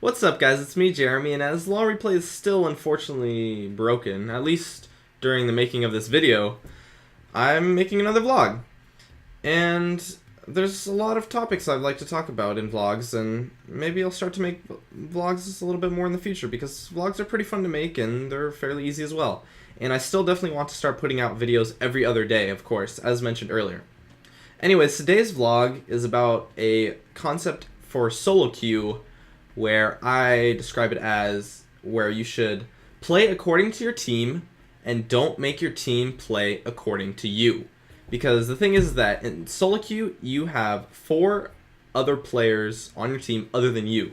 What's up, guys? It's me, Jeremy, and as Law Replay is still unfortunately broken, at least during the making of this video, I'm making another vlog. And there's a lot of topics I'd like to talk about in vlogs, and maybe I'll start to make vlogs a little bit more in the future, because vlogs are pretty fun to make, and they're fairly easy as well. And I still definitely want to start putting out videos every other day, of course, as mentioned earlier. Anyways, today's vlog is about a concept for solo queue where I describe it as where you should play according to your team and don't make your team play according to you. Because the thing is that in solo queue, you have 4 other players on your team other than you.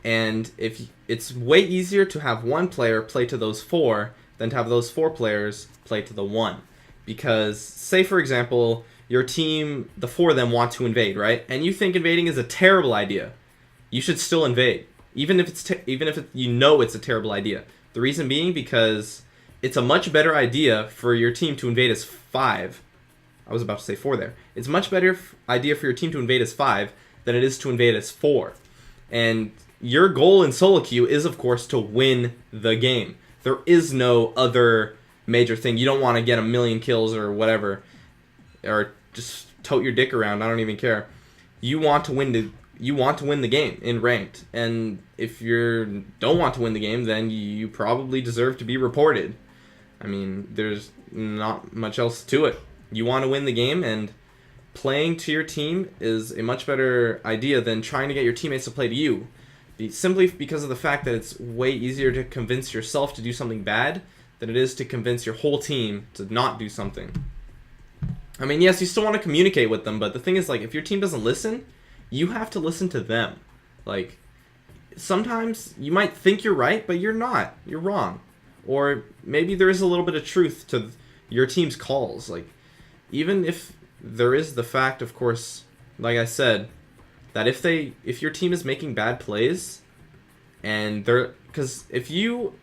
And it's way easier to have one player play to those 4 than to have those 4 players play to the 1. Because, say for example, your team, the 4 of them want to invade, right? And you think invading is a terrible idea. You should still invade, even if you know it's a terrible idea. The reason being because it's a much better idea for your team to invade as 5. I was about to say 4 there. It's a much better idea for your team to invade as 5 than it is to invade as 4. And your goal in solo queue is, of course, to win the game. There is no other major thing. You don't want to get a million kills or whatever, or just tote your dick around. I don't even care. You want to win the game in ranked, and if you don't want to win the game, then you probably deserve to be reported. I mean, there's not much else to it. You want to win the game, and playing to your team is a much better idea than trying to get your teammates to play to you. Simply because of the fact that it's way easier to convince yourself to do something bad than it is to convince your whole team to not do something. I mean, yes, you still want to communicate with them, but the thing is, like, if your team doesn't listen, you have to listen to them. Like, sometimes you might think you're right, but you're not. You're wrong. Or maybe there is a little bit of truth to your team's calls. Like, even if there is the fact, of course, like I said, that if your team is making bad plays, and because if your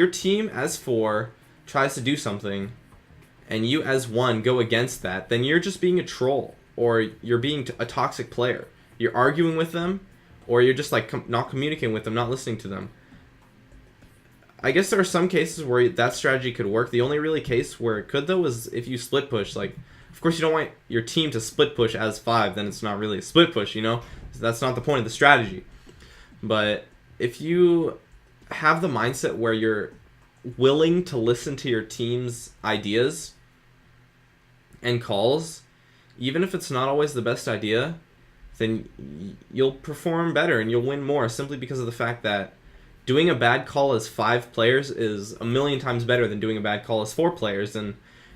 team as 4 tries to do something, and you as 1 go against that, then you're just being a troll. Or you're being a toxic player. You're arguing with them, or you're just like not communicating with them, not listening to them. I guess there are some cases where that strategy could work. The only really case where it could, though, is if you split push. Like, of course, you don't want your team to split push as 5, then it's not really a split push, you know? So that's not the point of the strategy. But if you have the mindset where you're willing to listen to your team's ideas and calls, even if it's not always the best idea, then you'll perform better and you'll win more, simply because of the fact that doing a bad call as 5 players is a million times better than doing a bad call as 4 players, and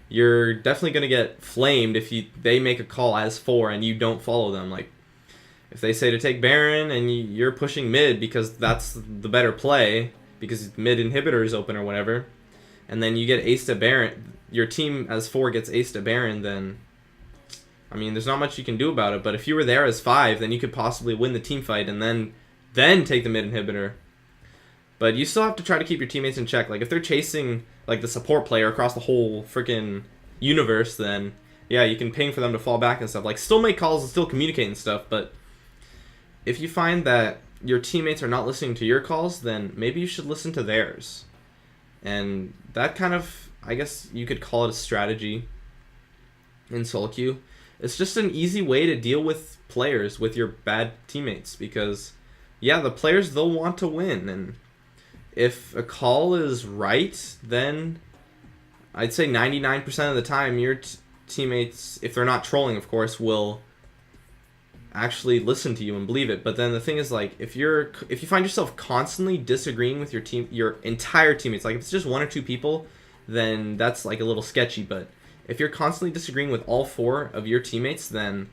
you're definitely going to get flamed if they make a call as 4 and you don't follow them. Like, if they say to take Baron and you're pushing mid because that's the better play, because mid inhibitor is open or whatever, and then you get aced at Baron, your team as 4 gets aced at Baron, then I mean, there's not much you can do about it. But if you were there as 5, then you could possibly win the team fight and then take the mid inhibitor. But you still have to try to keep your teammates in check. Like, if they're chasing like the support player across the whole freaking universe, then yeah, you can ping for them to fall back and stuff. Like, still make calls and still communicate and stuff. But if you find that your teammates are not listening to your calls, then maybe you should listen to theirs. And that kind of, I guess you could call it a strategy in solo queue. It's just an easy way to deal with players, with your bad teammates, because yeah, the players, they'll want to win, and if a call is right, then I'd say 99% of the time your teammates, if they're not trolling, of course, will actually listen to you and believe it. But then the thing is, like, if you find yourself constantly disagreeing with your entire teammates, like if it's just 1 or 2 people, then that's like a little sketchy. But if you're constantly disagreeing with all 4 of your teammates, then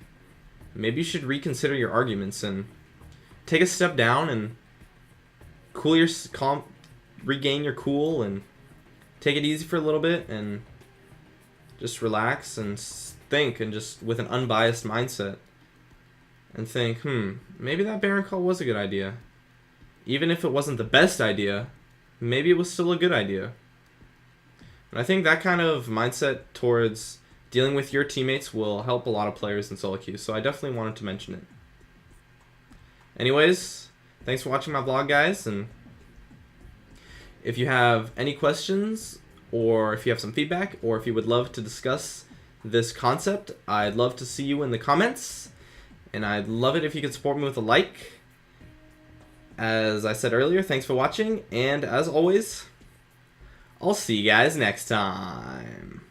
maybe you should reconsider your arguments and take a step down and regain your cool and take it easy for a little bit and just relax and think, and just with an unbiased mindset and think, maybe that Baron call was a good idea. Even if it wasn't the best idea, maybe it was still a good idea. And I think that kind of mindset towards dealing with your teammates will help a lot of players in solo queue, so I definitely wanted to mention it. Anyways, Thanks for watching my vlog, guys, and if you have any questions, or if you have some feedback, or if you would love to discuss this concept, I'd love to see you in the comments, and I'd love it if you could support me with a like. As I said earlier, thanks for watching, and as always, I'll see you guys next time.